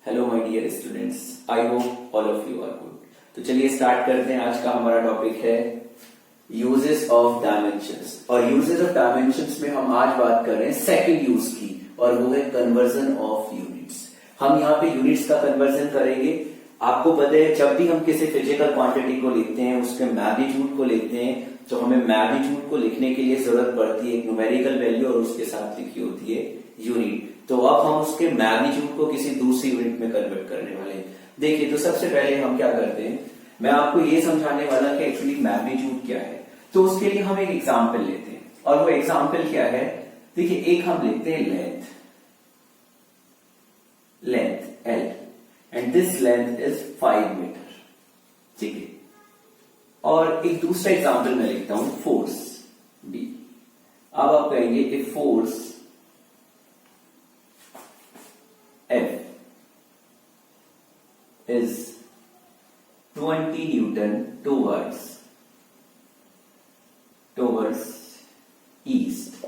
Hello my dear students, I hope all of you are good. तो चलिए start करते हैं। आज का हमारा टॉपिक है यूजेस ऑफ डायमेंशंस। और यूजेस ऑफ डायमेंशंस में हम आज बात कर रहे हैं सेकंड यूज की, और वो है कन्वर्जन ऑफ यूनिट्स। हम यहाँ पे यूनिट्स का कन्वर्जन करेंगे। आपको पता है जब भी हम किसी फिजिकल क्वांटिटी को लिखते हैं, उसके मैग्नीट्यूड को लिखते हैं, तो हमें मैग्नीट्यूड को लिखने के लिए जरूरत पड़ती है एक न्यूमेरिकल वैल्यू, और उसके साथ लिखी होती है यूनिट। तो अब हम उसके मैग्नीट्यूड को किसी दूसरी यूनिट में कन्वर्ट करने वाले हैं। देखिए, तो सबसे पहले हम क्या करते हैं, मैं आपको ये समझाने वाला कि एक्चुअली मैग्नीट्यूड क्या है। तो उसके लिए हम एक एग्जांपल लेते हैं, और वो एग्जांपल क्या है, देखिए एक हम लेते हैं length L, and this length is 5 metre, ठीक है। और एक दूसरा एग्जांपल मैं लिखता हूं फोर्स B। अब आप कहेंगे कि force F is 20 Newton towards east.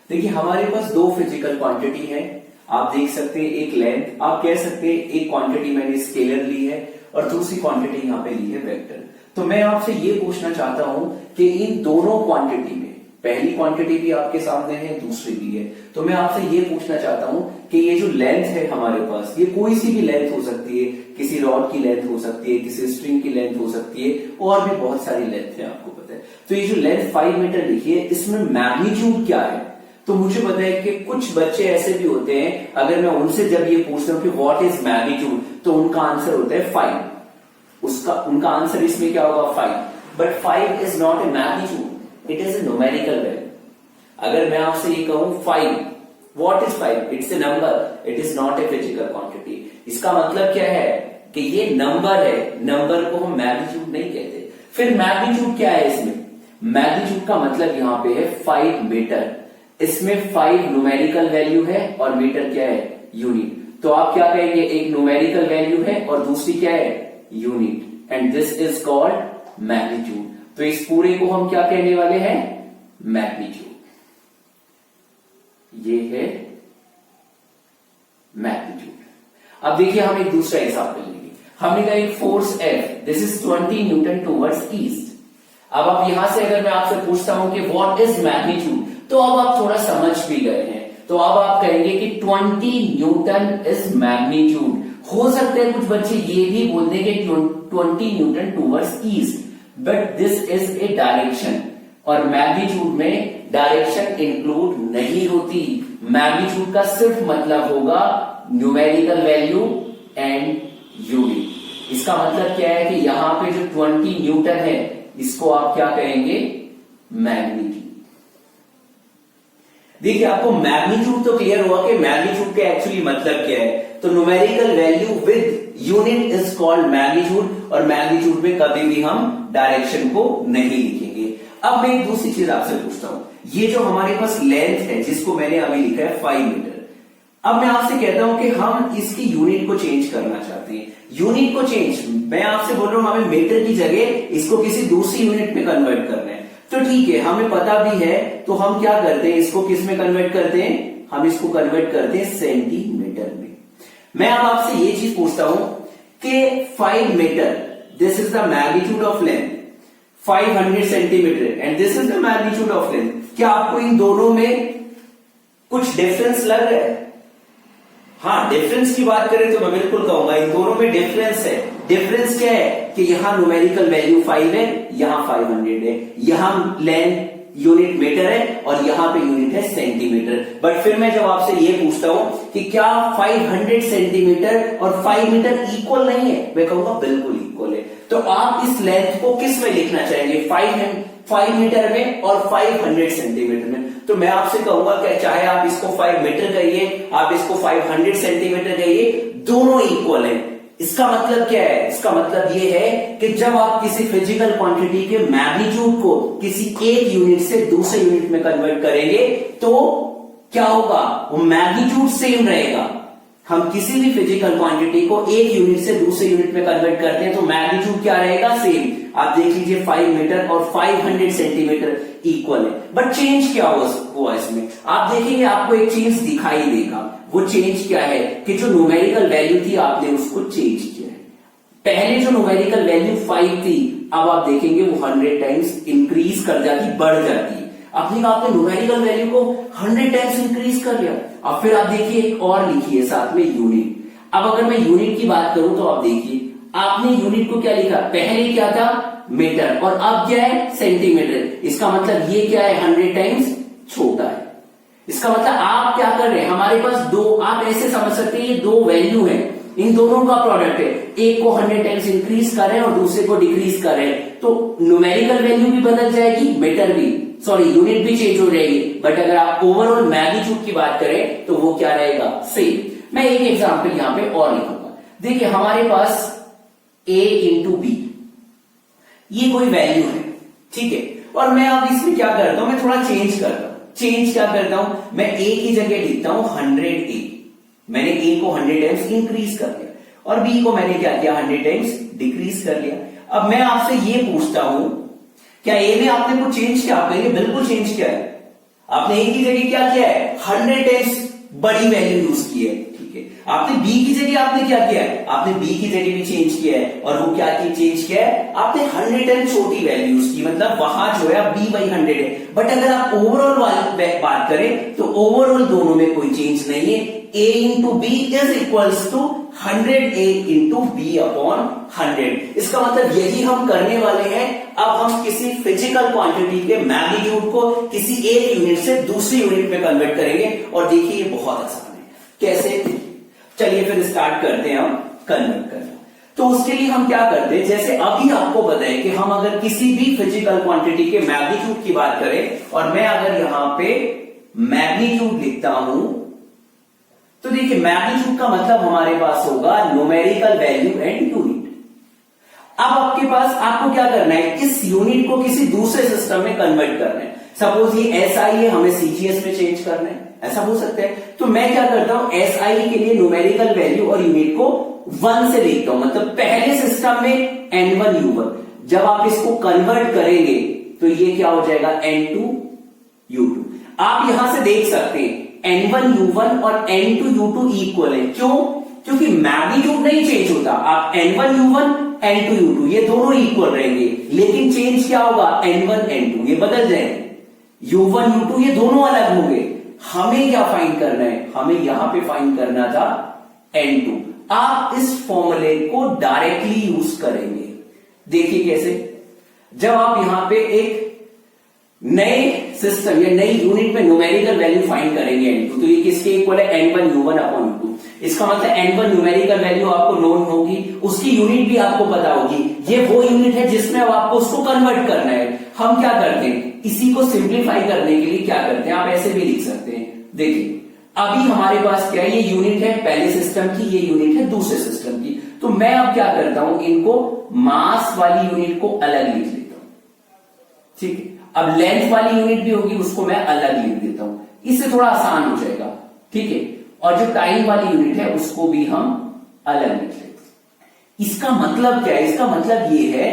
देखिए हमारे पास दो फिजिकल क्वांटिटी है। आप देख सकते हैं एक लेंथ, आप कह सकते हैं एक क्वांटिटी मैंने स्केलर ली है और दूसरी क्वांटिटी यहां पे ली है वेक्टर। तो मैं आपसे ये पूछना चाहता हूं कि इन दोनों क्वांटिटी में, पहली क्वांटिटी भी आपके सामने है, दूसरी भी है, तो मैं आपसे ये पूछना चाहता हूं कि ये जो लेंथ है हमारे पास, ये कोई सी भी लेंथ हो सकती है, किसी रॉड की लेंथ हो सकती है, किसी स्ट्रिंग की लेंथ हो सकती है, और भी बहुत सारी लेंथ है, आपको पता है। तो ये जो लेंथ 5 मीटर लिखी है, इसमें मैग्नीट्यूड क्या है? तो मुझे पता है कि कुछ बच्चे ऐसे भी होते हैं, अगर मैं उनसे जब ये पूछता हूं कि व्हाट इज मैग्नीट्यूड, तो उनका आंसर होता है 5। उनका आंसर इसमें क्या होगा? 5। But 5 is not a magnitude, it is a numerical value. अगर मैं आपसे ये कहूं 5, what is 5? It's a number, it is not a physical quantity. इसका मतलब क्या है कि ये नंबर है, नंबर को हम मैग्नीट्यूड नहीं कहते। फिर मैग्नीट्यूड क्या है इसमें? मैग्नीट्यूड का मतलब यहां पे है 5 मीटर। इसमें 5 न्यूमेरिकल वैल्यू है और मीटर क्या है? यूनिट। तो आप क्या कहेंगे, एक न्यूमेरिकल वैल्यू है और दूसरी क्या है? Unit, and this is called magnitude. तो इस पूरे को हम क्या कहने वाले हैं? मैग्नीट्यूड। ये है मैग्नीट्यूड। अब देखिए हम एक दूसरा एग्जांपल लेंगे। हमने कहा एक force F, this is 20 Newton towards east. अब आप यहां से अगर मैं आपसे पूछता हूं कि व्हाट इज मैग्नीट्यूड, तो अब आप थोड़ा समझ भी गए हैं। तो अब आप कहेंगे कि 20 न्यूटन इज मैग्नीट्यूड। हो सकता है कुछ बच्चे ये भी बोल दें कि 20 Newton towards east, but this is a direction, और मैग्नीट्यूड में डायरेक्शन इंक्लूड नहीं होती। मैग्नीट्यूड का सिर्फ मतलब होगा न्यूमेरिकल वैल्यू एंड यूनिट। इसका मतलब क्या है कि यहां पे जो 20 न्यूटन है, इसको आप क्या कहेंगे? मैग्नीट्यूड। देखिए आपको मैग्नीट्यूड तो क्लियर हुआ कि मैग्नीट्यूड का एक्चुअली मतलब क्या है। तो numerical value with unit is called magnitude, और मैग्नीट्यूड में कभी भी हम डायरेक्शन को नहीं लिखेंगे। अब मैं एक दूसरी चीज आपसे पूछता हूं, ये जो हमारे पास लेंथ है जिसको मैंने अभी लिखा है 5 मीटर, अब मैं आपसे कहता हूं कि हम इसकी यूनिट को चेंज करना चाहते हैं। यूनिट को चेंज, मैं आपसे बोल रहा हूं हमें मीटर की जगह इसको किसी दूसरी यूनिट में कन्वर्ट करना है। तो ठीक है, हमें पता भी है, तो हम क्या करते हैं, इसको किस में कन्वर्ट करते हैं? हम इसको कन्वर्ट करते हैं सेंटीमीटर में। मैं अब आपसे ये चीज पूछता हूं कि 5 metre, this is the magnitude of length, 500 centimetre, and this is the magnitude of length. क्या आपको इन दोनों में कुछ डिफरेंस लग रहा है? हाँ, डिफरेंस की बात करें तो मैं बिल्कुल कहूंगा इन दोनों में डिफरेंस है। डिफरेंस क्या है कि यहां न्यूमेरिकल वैल्यू 5 है, यहां 500 है, यहां लेंथ यूनिट मीटर है, और यहां पे यूनिट है सेंटीमीटर। बट फिर मैं जब आपसे ये पूछता हूं कि क्या 500 सेंटीमीटर और 5 मीटर इक्वल नहीं है, मैं कहूंगा बिल्कुल इक्वल है। तो आप इस लेंथ को किस में लिखना चाहेंगे? 5 मीटर में और 500 सेंटीमीटर में। तो मैं आपसे कहूंगा कि चाहे आप इसको 5 मीटर कहिए, आप इसको 500 सेंटीमीटर कहिए, दोनों इक्वल है। इसका मतलब क्या है? इसका मतलब ये है कि जब आप किसी फिजिकल क्वांटिटी के मैग्नीट्यूड को किसी एक यूनिट से दूसरे यूनिट में कन्वर्ट करेंगे, तो क्या होगा? वो मैग्नीट्यूड सेम रहेगा। हम किसी भी फिजिकल क्वांटिटी को एक यूनिट से दूसरे यूनिट में कन्वर्ट करते हैं, तो मैग्नीट्यूड क्या रहेगा? सेम। आप देख लीजिए 5 मीटर और 500 सेंटीमीटर इक्वल है, बट चेंज क्या हुआ इसमें? आप देखेंगे आपको एक चेंज दिखाई देगा। वो चेंज क्या है कि जो न्यूमेरिकल वैल्यू थी आपने उसको चेंज किया है। पहले जो न्यूमेरिकल वैल्यू 5 थी, अब आप देखेंगे वो 100 टाइम्स इंक्रीज कर जाती, बढ़ जाती है। आपने कहा आपने न्यूमेरिकल वैल्यू को 100 टाइम्स इंक्रीज कर लिया। अब फिर आप देखिए एक और लिखिए साथ में यूनिट। अब अगर मैं यूनिट की बात करूं तो आप देखिए आपने यूनिट को क्या लिखा, पहले क्या था मीटर और अब क्या है सेंटीमीटर। इसका मतलब ये क्या है 100 टाइम्स छोटा है। इसका मतलब आप क्या कर रहे हैं, हमारे पास दो, आप ऐसे समझ सकते हैं ये दो वैल्यू है, इन दोनों का प्रोडक्ट है। एक को 100 टाइम्स इंक्रीज कर रहे हैं और दूसरे को डिक्रीज कर रहे हैं, तो न्यूमेरिकल वैल्यू भी बदल जाएगी, मीटर भी, सॉरी यूनिट भी चेंज हो जाएगी। बट अगर आप ओवरऑल मैग्नीट्यूड की बात करें तो वो क्या रहेगा, सेम। मैं एक एग्जांपल यहां पे और लिखूंगा। देखिए हमारे पास a इंटू बी, ये कोई वैल्यू है, ठीक है। और मैं अब इसमें क्या करता हूं, मैं थोड़ा चेंज करता हूं। चेंज क्या करता हूं, मैं a की जगह लिखता हूं 100a। मैंने a को 100 टाइम्स इंक्रीज कर लिया और b को मैंने क्या किया 100 टाइम्स डिक्रीज कर लिया। अब मैं आपसे ये पूछता हूं, क्या a में आपने कुछ चेंज किया, आप कहेंगे बिल्कुल चेंज किया है। आपने a की जगह क्या किया है 100 टाइम्स बड़ी वैल्यू यूज की है, ठीक है। आपने b की जगह आपने क्या किया है, आपने b की जगह भी चेंज किया है और वो क्या चेंज किया है, आपने 100 टाइम्स छोटी वैल्यू यूज की, मतलब वहां जो है b/100 है। बट अगर आप ओवरऑल बात करें तो ओवरऑल दोनों में कोई चेंज नहीं है। a into b is equals to 100a into b upon 100। इसका मतलब यही हम करने वाले हैं। अब हम किसी फिजिकल क्वांटिटी के मैग्नीट्यूड को किसी एक यूनिट से दूसरी यूनिट में कन्वर्ट करेंगे और देखिए ये बहुत आसान है। कैसे, चलिए फिर स्टार्ट करते हैं हम कन्वर्ट करना। तो उसके लिए हम क्या करते हैं, जैसे अभी आपको पता है कि हम अगर किसी भी फिजिकल क्वांटिटी के मैग्नीट्यूड की बात करें और मैं अगर यहां पे मैग्नीट्यूड लिखता हूं तो देखिए मैग्नीट्यूड का मतलब हमारे पास होगा न्यूमेरिकल वैल्यू एंड यूनिट। अब आपके पास आपको क्या करना है, इस यूनिट को किसी दूसरे सिस्टम में कन्वर्ट करना है। सपोज ये एसआई है, हमें सीजीएस में चेंज करना है, ऐसा हो सकता है। तो मैं क्या करता हूं, एसआई के लिए न्यूमेरिकल वैल्यू और यूनिट को 1 से लिखता हूं, मतलब पहले सिस्टम में N1U1। जब आप इसको कन्वर्ट करेंगे तो ये क्या हो जाएगा N2U2। आप यहां से देख सकते हैं N1U1 और N2U2 इक्वल है। क्यों, क्योंकि मैग्नीट्यूड नहीं चेंज होता। आप N1U1 N2U2 ये दोनों इक्वल रहेंगे, लेकिन चेंज क्या होगा N1 N2 ये बदल जाएंगे। U1 U2 ये दोनों अलग होंगे। हमें क्या फाइंड करना है, हमें यहां पे फाइंड करना था N2। आप इस फॉर्मूले को डायरेक्टली यूज करेंगे। देखिए कैसे, जब आप यहां पे एक नए सिस्टम या नई यूनिट में न्यूमेरिकल वैल्यू फाइंड करेंगे N2, तो ये किसके इक्वल है N1U1 अपॉन U2। इसका मतलब N1 न्यूमेरिकल वैल्यू आपको नोन होगी, उसकी यूनिट भी आपको पता होगी। ये वो यूनिट है जिसमें अब आपको उसको कन्वर्ट करना है। हम क्या करते हैं, इसी को सिंप्लीफाई करने के लिए क्या करते हैं, आप ऐसे भी लिख सकते हैं। देखिए अभी हमारे पास क्या है, ये यूनिट है पहले सिस्टम की, ये यूनिट है दूसरे सिस्टम की। तो मैं अब क्या करता हूं, इनको मास वाली यूनिट को अलग लिख लेता हूं, ठीक है। अब लेंथ वाली यूनिट भी होगी, उसको मैं अलग लिख देता हूं, इससे थोड़ा आसान हो जाएगा, ठीक है। और जो टाइम वाली यूनिट है उसको भी हम अलग लिख लेते हैं। इसका मतलब क्या है, इसका मतलब ये है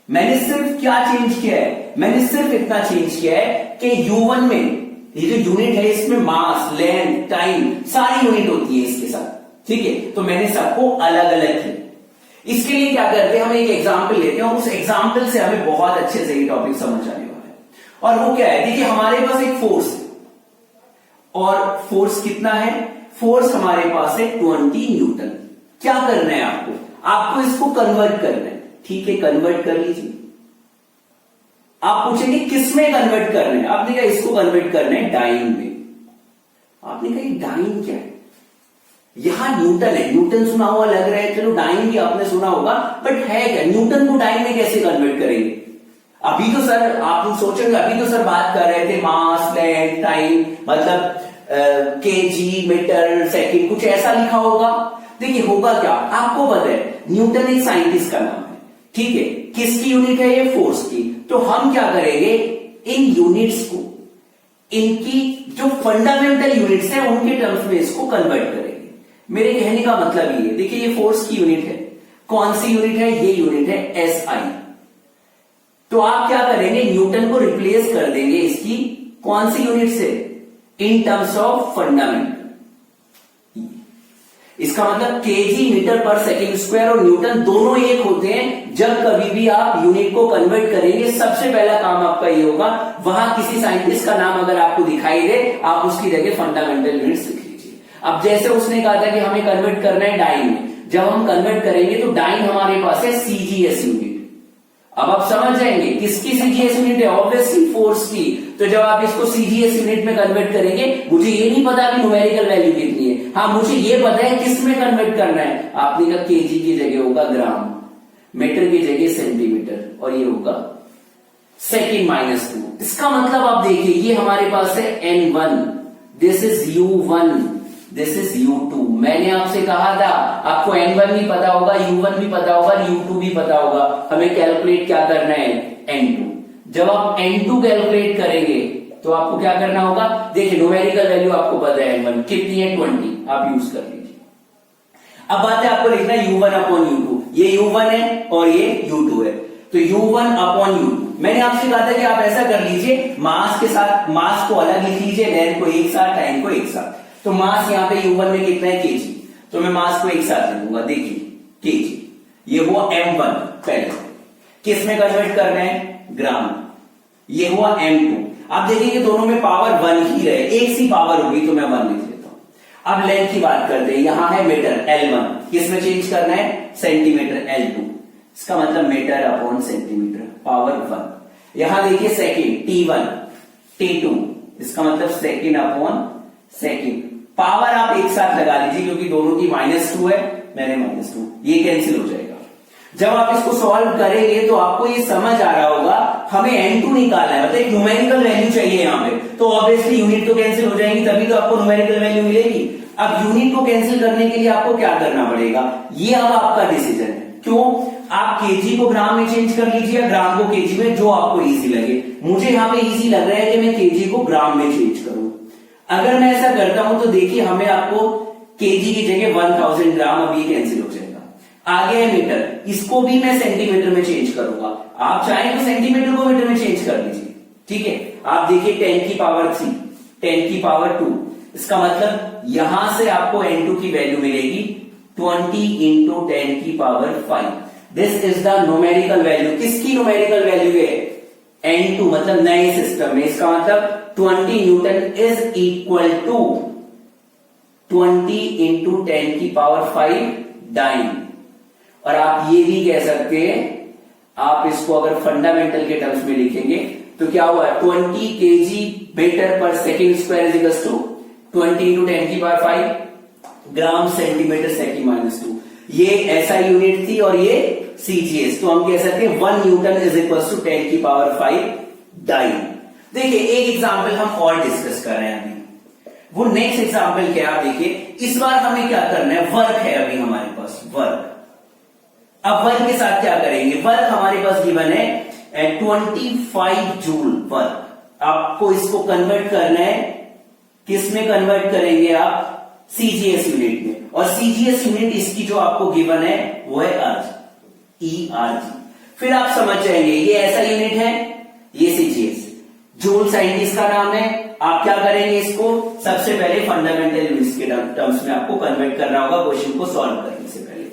मैंने सिर्फ क्या चेंज किया है, मैंने सिर्फ इतना चेंज किया है कि U1 में ये जो यूनिट है इसमें मास, लेंथ, टाइम सारी यूनिट होती है इसके साथ, ठीक है। तो मैंने सबको अलग अलग किया। इसके लिए क्या करते हैं, हम एक एग्जाम्पल लेते हैं और उस एग्जाम्पल से हमें बहुत अच्छे से ये टॉपिक समझ आने वाला है। और वो क्या है, देखिए हमारे पास एक फोर्स है और फोर्स कितना है, फोर्स हमारे पास है 20 न्यूटन। क्या करना है आपको, आपको इसको कन्वर्ट करना है, ठीक है। कन्वर्ट कर लीजिए। आप पूछेंगे किस में कन्वर्ट करना है, आपने कहा इसको कन्वर्ट करना है डाइन में। आपने कहा डाइन क्या है, यहां न्यूटन है, न्यूटन सुना हुआ लग रहा है, चलो डाइन भी आपने सुना होगा, बट है क्या, न्यूटन को डाइन में कैसे कन्वर्ट करेंगे। अभी तो सर आप सोचेंगे, अभी तो सर बात कर रहे थे मास, लेंथ, टाइम, मतलब केजी, मीटर, सेकंड, कुछ ऐसा लिखा होगा। देखिए होगा क्या, आपको पता है न्यूटन एक साइंटिस्ट का नाम है, ठीक है। किसकी यूनिट है ये, फोर्स की। तो हम क्या करेंगे, इन यूनिट्स को, इनकी जो फंडामेंटल यूनिट्स हैं उनके टर्म्स में इसको कन्वर्ट करेंगे। मेरे कहने का मतलब ये, देखिए ये फोर्स की यूनिट है, कौन सी यूनिट है, ये यूनिट है SI। तो आप क्या करेंगे, न्यूटन को रिप्लेस कर देंगे इसकी कौन सी यूनिट से, इन टर्म्स ऑफ फंडामेंटल। इसका मतलब KG metre per second square और न्यूटन दोनों एक होते हैं। जब कभी भी आप यूनिट को कन्वर्ट करेंगे सबसे पहला काम आपका ये होगा, वहां किसी साइंटिस्ट का नाम अगर आपको दिखाई दे आप उसकी जगह फंडामेंटल यूनिट्स लिख लीजिए। अब जैसे उसने कहा था कि हमें कन्वर्ट करना है डाइन में, जब हम कन्वर्ट करेंगे तो डाइन हमारे पास है सीजीएस यूनिट। अब आप समझ जाएंगे किसकी सीजीएस यूनिट है, ऑब्वियसली फोर्स की। तो जब आप इसको सीजीएस यूनिट में कन्वर्ट करेंगे, मुझे ये नहीं पता कि न्यूमेरिकल वैल्यू कितनी है, हाँ मुझे ये पता है किस में कन्वर्ट करना है। आपने कहा केजी की जगह होगा ग्राम, मीटर की जगह सेंटीमीटर, और ये होगा सेकेंड -2। इसका मतलब आप देखिए ये हमारे पास है N1, this is U1, this is U2। मैंने आपसे कहा था आपको N1 भी पता होगा, U1 भी पता होगा, U2 भी पता होगा, हमें कैलकुलेट क्या करना है N2। जब आप N2 कैलकुलेट करेंगे तो आपको क्या करना होगा, देखिए न्यूमेरिकल वैल्यू आपको पता है N1 कितनी है 20, आप यूज कर लीजिए। अब बात है आपको लिखना है U1 अपॉन U2, ये U1 है और ये U2 है, तो U1 अपॉन U2। मैंने आपसे कहा था कि आप ऐसा कर लीजिए, मास के साथ मास को अलग लिख लीजिए, लेंथ को एक साथ, टाइम को एक साथ। तो मास यहाँ पे U1 में कितना है केजी, तो मैं मास को एक साथ लिखूंगा, देखिए केजी, ये हुआ M1 पहले, किस में कन्वर्ट करना है ग्राम, ये हुआ M2। आप देखेंगे दोनों में पावर 1 ही रहे, एक सी पावर होगी तो मैं 1 लिख लेता हूं। अब लेंथ की बात करते हैं, यहां है मीटर L1, किस में चेंज करना है सेंटीमीटर L2, इसका मतलब मीटर अपॉन सेंटीमीटर पावर 1। यहां देखिए सेकेंड T1 T2, इसका मतलब सेकेंड अपॉन सेकेंड, पावर आप एक साथ लगा लीजिए क्योंकि दोनों की -2 है, मैंने -2, ये कैंसिल हो जाएगा। जब आप इसको सॉल्व करेंगे तो आपको ये समझ आ रहा होगा हमें N2 निकालना है, मतलब एक न्यूमेरिकल वैल्यू चाहिए यहाँ पे, तो ऑब्वियसली यूनिट तो कैंसिल हो जाएगी, तभी तो आपको न्यूमेरिकल वैल्यू मिलेगी। अब यूनिट को कैंसिल करने के लिए आपको क्या करना पड़ेगा, ये अब आपका डिसीजन है। क्यों, आप केजी को ग्राम में चेंज कर लीजिए या ग्राम को केजी में, जो आपको इजी लगे। मुझे यहाँ पे इजी लग रहा है कि मैं केजी को ग्राम में चेंज करूं। अगर मैं ऐसा करता हूं तो देखिए हमें आपको केजी की जगह 1000 ग्राम अभी कैंसिल हो जाएगा। आगे है मीटर, इसको भी मैं सेंटीमीटर में चेंज करूंगा, आप चाहें तो सेंटीमीटर को मीटर में चेंज कर लीजिए, ठीक है। आप देखिए 10 की पावर 3, 10 की पावर 2, इसका मतलब यहां से आपको N2 की वैल्यू मिलेगी 20 इंटू 10 की power 5। This is the numerical value. किसकी न्यूमेरिकल वैल्यू है N2, मतलब नए सिस्टम में, इसका मतलब 20 newton is equal to 20 into 10 की पावर 5 डाइन। और आप ये भी कह सकते हैं, आप इसको अगर फंडामेंटल के टर्म्स में लिखेंगे तो क्या हुआ, 20 kg metre per second square is equal to 20 into 10 की पावर 5 ग्राम सेंटीमीटर सेकेंड -2। ये ऐसा यूनिट थी और ये सीजीएस, तो हम कह सकते हैं 1 न्यूटन इज इक्वल टू 10 की पावर 5 डाइन। देखिए एक एग्जाम्पल हम और डिस्कस कर रहे हैं अभी, वो नेक्स्ट एग्जाम्पल क्या है, देखिए इस बार हमें क्या करना है, वर्क है अभी हमारे पास वर्क। अब वर्क के साथ क्या करेंगे, वर्क हमारे पास गिवन है 25 जूल वर्क। आपको इसको कन्वर्ट करना है, किस में कन्वर्ट करेंगे आप, सीजीएस यूनिट में। और सीजीएस यूनिट इसकी जो आपको गिवन है वो है ERG। फिर आप समझ जाएंगे ये ऐसा यूनिट है, ये सीजीएस, जूल साइंटिस्ट का नाम है। आप क्या करेंगे, इसको सबसे पहले फंडामेंटल यूनिट्स के टर्म्स में आपको कन्वर्ट करना होगा क्वेश्चन को सॉल्व करने से पहले।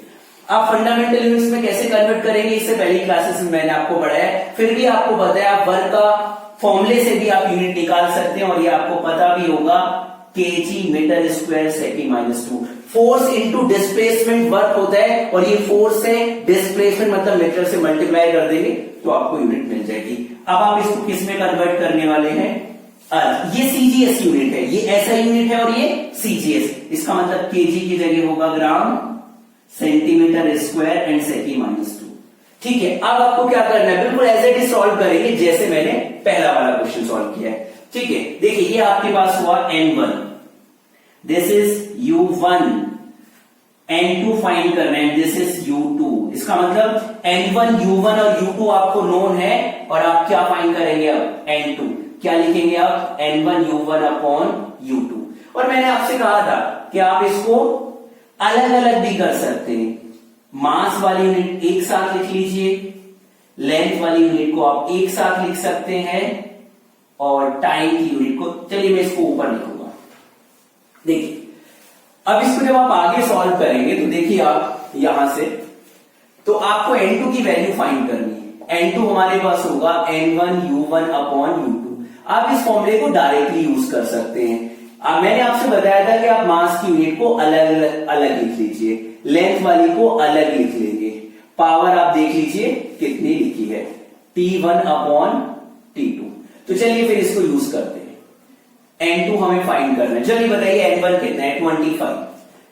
आप फंडामेंटल यूनिट्स में कैसे कन्वर्ट करेंगे, इससे पहली क्लासेस में मैंने आपको पढ़ाया है, फिर भी आपको पता है आप वर्क का फॉर्मूले से भी आप यूनिट निकाल सकते हैं, और ये आपको पता भी होगा kg metre square second -2। Force into displacement work होता है, और ये फोर्स है, डिस्प्लेसमेंट मतलब मीटर से मल्टीप्लाई कर देंगे तो आपको यूनिट मिल जाएगी। अब आप इसको किस में कन्वर्ट करने वाले हैं, ये सीजीएस यूनिट है, ये ऐसा यूनिट है और ये सीजीएस, इसका मतलब केजी की जगह होगा gram centimetre square and second -2। ठीक है, अब आपको क्या करना है, बिल्कुल एज इट इज सॉल्व करेंगे जैसे मैंने पहला वाला क्वेश्चन सॉल्व किया है। ठीक है, देखिए ये आपके पास हुआ N1, this is U1, N2 find करना है, दिस इज U2। इसका मतलब N1, U1 और U2 आपको नोन है, और आप क्या फाइंड करेंगे अब N2, क्या लिखेंगे आप N1 U1 अपॉन U2। और मैंने आपसे कहा था कि आप इसको अलग अलग भी कर सकते हैं, मास वाली यूनिट एक साथ लिख लीजिए, लेंथ वाली यूनिट को आप एक साथ लिख सकते हैं, और टाइम की यूनिट को, चलिए मैं इसको ऊपर लिखूंगा। देखिए अब इसको जब आप आगे सॉल्व करेंगे तो देखिए आप यहां से, तो आपको N2 की वैल्यू फाइंड करनी है। N2 हमारे पास होगा N1U1 अपॉन U2। आप इस फॉर्मूले को डायरेक्टली यूज कर सकते हैं। मैंने आपसे बताया था कि आप मास की यूनिट को अलग अलग लिख लीजिए, लेंथ वाली को अलग लिख लेंगे, पावर आप देख लीजिए कितनी लिखी है, T1 अपॉन T2। तो चलिए फिर इसको यूज करते हैं। N2 हमें फाइंड करना है। चलिए बताइए N1 कितना है, 25।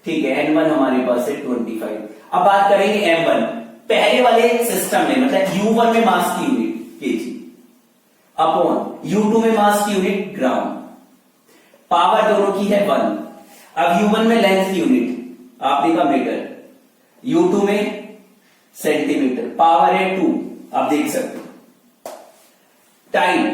ठीक है, N1 हमारे पास है 25। अब बात करेंगे M1। पहले वाले सिस्टम में मतलब U1 में मास की यूनिट केजी अपॉन U2 में मास की यूनिट ग्राम, पावर दोनों की है 1। अब U1 में लेंथ की यूनिट आपने कहा मीटर, U2 में सेंटीमीटर, पावर है 2, आप देख सकते हो। टाइम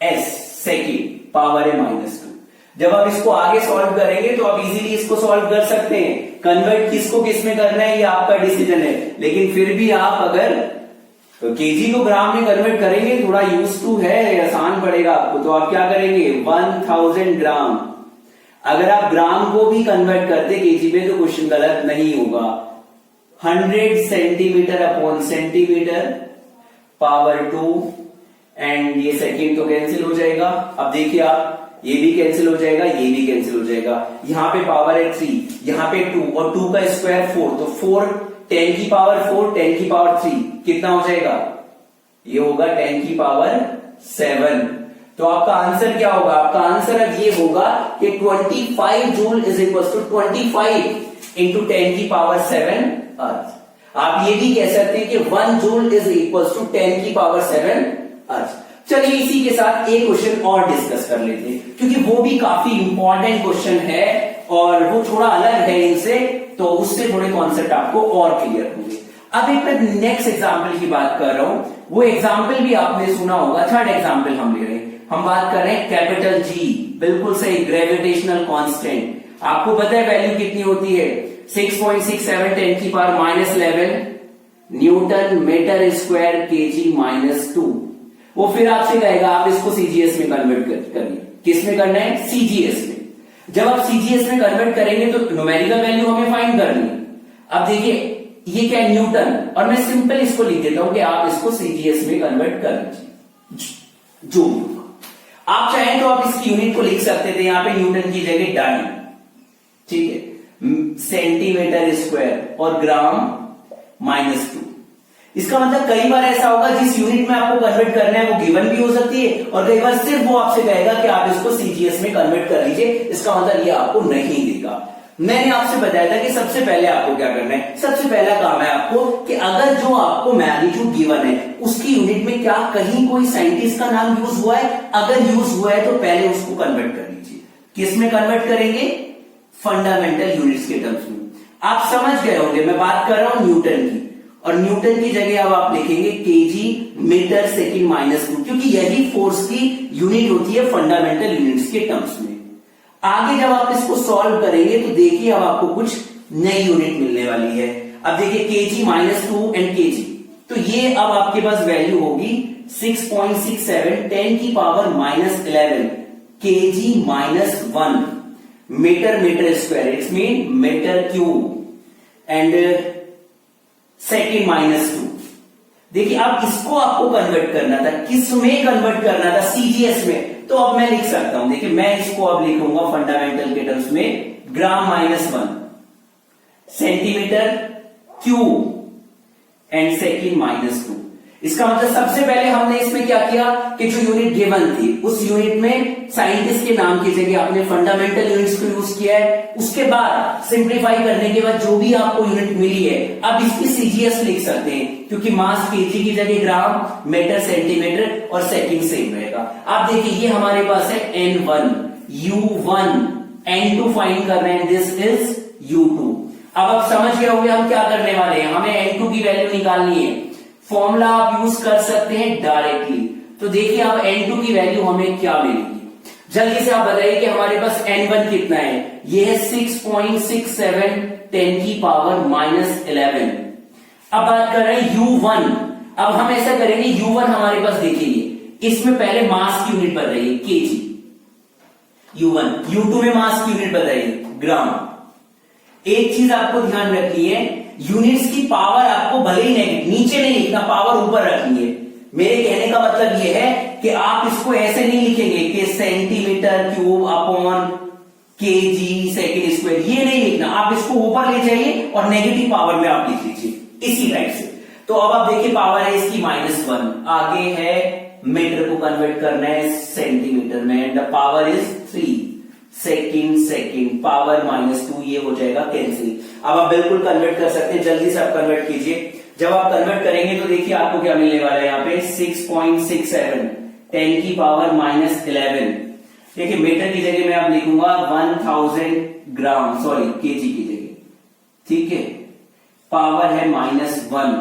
S सेकेंड, पावर है -2। जब आप इसको आगे सॉल्व करेंगे तो आप इजीली इसको सॉल्व कर सकते हैं। कन्वर्ट किसको किस में करना है ये आपका डिसीजन है, लेकिन फिर भी आप अगर तो केजी को ग्राम में कन्वर्ट करेंगे, थोड़ा यूज टू है, आसान पड़ेगा आपको, तो आप क्या करेंगे 1000 ग्राम। अगर आप ग्राम को भी कन्वर्ट करते केजी में तो क्वेश्चन गलत नहीं होगा। 100 centimetre upon centimetre, power 2, and ये सेकेंड तो कैंसिल हो जाएगा। अब देखिए आप, ये भी कैंसिल हो जाएगा, ये भी कैंसिल हो जाएगा। यहां पे पावर है 3, यहां पे 2 और 2 का स्क्वायर 4, तो 4 10 की पावर 4, 10 की पावर 3 कितना हो जाएगा, ये होगा 10 की पावर 7। तो आपका आंसर क्या होगा, आपका आंसर अब ये होगा कि 25 joule is equal to 25 into 10 की पावर 7 अर्थ। आप ये भी कह सकते हैं कि 1 जूल इज इक्वल टू 10 की पावर 7 अर्थ। चलिए इसी के साथ एक क्वेश्चन और डिस्कस कर लेते हैं, क्योंकि वो भी काफी इंपॉर्टेंट क्वेश्चन है और वो थोड़ा अलग है इनसे, तो उससे थोड़े कॉन्सेप्ट आपको और क्लियर होंगे। अब एक मैं नेक्स्ट एग्जाम्पल की बात कर रहा हूं, वो एग्जाम्पल भी आपने सुना होगा, थर्ड एग्जाम्पल हम ले रहे हैं। हम बात कर रहे हैं कैपिटल G, बिल्कुल सही, ग्रेविटेशनल कांस्टेंट। आपको पता है वैल्यू कितनी होती है, 6.67 10 की power -11 newton metre square kg -2। वो फिर आपसे कहेगा आप इसको सीजीएस में कन्वर्ट करिए। किस में करना है, सीजीएस में। जब आप सीजीएस में कन्वर्ट करेंगे तो न्यूमेरिकल वैल्यू हमें फाइंड करनी है। अब देखिए ये क्या है, न्यूटन, और मैं सिंपल इसको लिख देता हूं कि आप इसको सीजीएस में कन्वर्ट कर लीजिए जो भी होगा। आप चाहें तो आप इसकी यूनिट को लिख सकते थे, यहां पे न्यूटन की जगह डाली, ठीक है, सेंटीमीटर स्क्वायर और ग्राम -2। इसका मतलब कई बार ऐसा होगा जिस यूनिट में आपको कन्वर्ट करना है वो गिवन भी हो सकती है, और कई बार सिर्फ वो आपसे कहेगा कि आप इसको सीजीएस में कन्वर्ट कर लीजिए। इसका मतलब ये आपको नहीं देगा। मैंने आपसे बताया था कि सबसे पहले आपको क्या करना है, सबसे पहला काम है आपको कि अगर जो आपको मैग्नीट्यूड गिवन है उसकी यूनिट में क्या कहीं कोई साइंटिस्ट का नाम यूज हुआ है, अगर यूज हुआ है तो पहले उसको कन्वर्ट कर लीजिए। किस में कन्वर्ट करेंगे, फंडामेंटल यूनिट्स के टर्म्स में। आप समझ गए होंगे मैं बात कर रहा हूं न्यूटन की, और न्यूटन की जगह अब आप लिखेंगे केजी मीटर सेकेंड -2, क्योंकि यही फोर्स की यूनिट होती है फंडामेंटल यूनिट्स के टर्म्स में। आगे जब आप इसको सॉल्व करेंगे तो देखिए अब आपको कुछ नई यूनिट मिलने वाली है। अब देखिए केजी -2 एंड केजी, तो ये अब आपके पास वैल्यू होगी 6.67 10 की power -11 kg -1 metre square, it's mean metre cube and second -2। देखिए अब इसको आपको कन्वर्ट करना था, किस में कन्वर्ट करना था, सीजीएस में। तो अब मैं लिख सकता हूं, देखिए मैं इसको अब लिखूंगा फंडामेंटल के टर्म्स में, ग्राम -1 सेंटीमीटर क्यूब एंड सेकेंड -2। इसका मतलब सबसे पहले हमने इसमें क्या किया कि जो यूनिट गिवन थी उस यूनिट में साइंटिस्ट के नाम की जगह आपने फंडामेंटल यूनिट्स को यूज किया है। उसके बाद सिंप्लीफाई करने के बाद जो भी आपको यूनिट मिली है अब इसकी सीजीएस लिख सकते हैं, क्योंकि मास केजी की जगह ग्राम, मीटर सेंटीमीटर और सेकंड सेम रहेगा। आप देखिए ये हमारे पास है N1, U1, N2 फाइंड कर रहे हैं, दिस इज U2। अब आप समझ गए होंगे हम क्या करने वाले हैं, हमें N2 की वैल्यू निकालनी है। फॉर्मूला आप यूज कर सकते हैं डायरेक्टली। तो देखिए अब N2 की वैल्यू हमें क्या मिलेगी, जल्दी से आप बताइए कि हमारे पास N1 कितना है, ये है 6.67 10 की पावर -11। अब बात कर रहे हैं U1। अब हम ऐसा करेंगे, U1 हमारे पास देखिए इसमें पहले मास की यूनिट बताइए केजी U1, U2 में मास की यूनिट बताइए ग्राम, एक चीज आपको ध्यान रखनी है, यूनिट्स की पावर आपको भले ही नीचे नहीं लिखना, पावर ऊपर रखनी है। मेरे कहने का मतलब यह है कि आप इसको ऐसे नहीं लिखेंगे कि centimetre cube upon KG second square, ये नहीं लिखना, आप इसको ऊपर ले जाइए और नेगेटिव पावर में आप लिख लीजिए इसी टाइप से। तो अब आप देखिए पावर है इसकी -1, आगे है मीटर को कन्वर्ट करना है सेंटीमीटर में, and the power is 3 second power -2, ये हो जाएगा कैंसिल। अब आप बिल्कुल कन्वर्ट कर सकते हैं, जल्दी से आप कन्वर्ट कीजिए। जब आप कन्वर्ट करेंगे तो देखिए आपको क्या मिलने वाला है यहाँ पे 6.67 10 की पावर -11। देखिए मीटर की जगह मैं आप लिखूंगा 1000 ग्राम, सॉरी केजी की जगह, ठीक है। पावर है -1,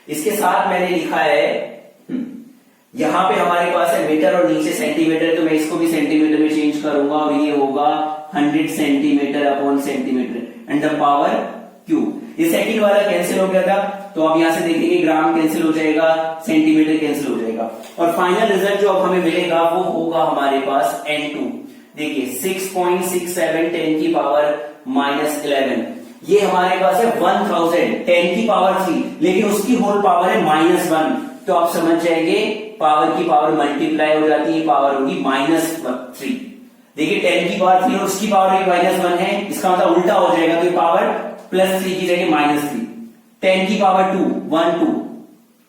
इसके साथ मैंने लिखा है यहां पे हमारे पास है मीटर और नीचे सेंटीमीटर, तो मैं इसको भी सेंटीमीटर में चेंज करूंगा और ये होगा 100 centimetre upon centimetre and the power cube. ये सेकंड वाला कैंसिल हो गया था, तो अब यहां से देखिए ग्राम कैंसिल हो जाएगा, सेंटीमीटर कैंसिल हो जाएगा, और फाइनल रिजल्ट जो अब हमें मिलेगा वो होगा हमारे पास N2। देखिए 6.67 10 की पावर -11, ये हमारे पास है 1000 10 की पावर 3, लेकिन उसकी होल पावर है -1, तो आप समझ जाएंगे पावर की पावर मल्टीप्लाई हो जाती है, पावर होगी -3। देखिए 10 की पावर 3 और उसकी पावर भी -1 है, इसका मतलब उल्टा हो जाएगा, तो पावर +3 की जगह -3। 10 की पावर 2 1 2,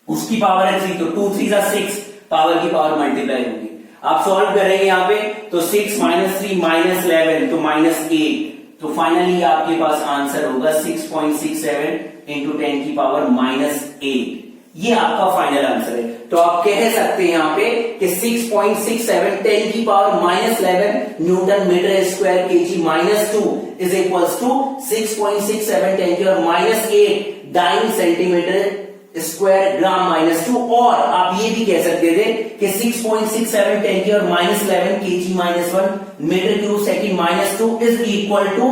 उसकी पावर है 3, तो 2 3 6, पावर की पावर मल्टीप्लाई होगी। आप सॉल्व करेंगे यहाँ पे तो 6 -3 -11 तो -8, तो फाइनली आपके पास आंसर होगा 6.67 इंटू 10 की पावर -8। ये आपका फाइनल आंसर है। तो आप कह सकते हैं यहाँ पे कि 6.67 10 की power -11 newton metre square kg -2 is equals to 6.67 10 की power -8 dyne centimetre square gram -2। और आप ये भी कह सकते थे कि 6.67 10 की power -11 kg -1 metre cube second -2 is equal to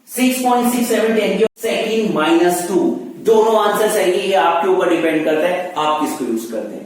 6.67 10 की सेकंड -2। दोनों आंसर सही है, आपके ऊपर डिपेंड करता है आप किसको यूज करते हैं।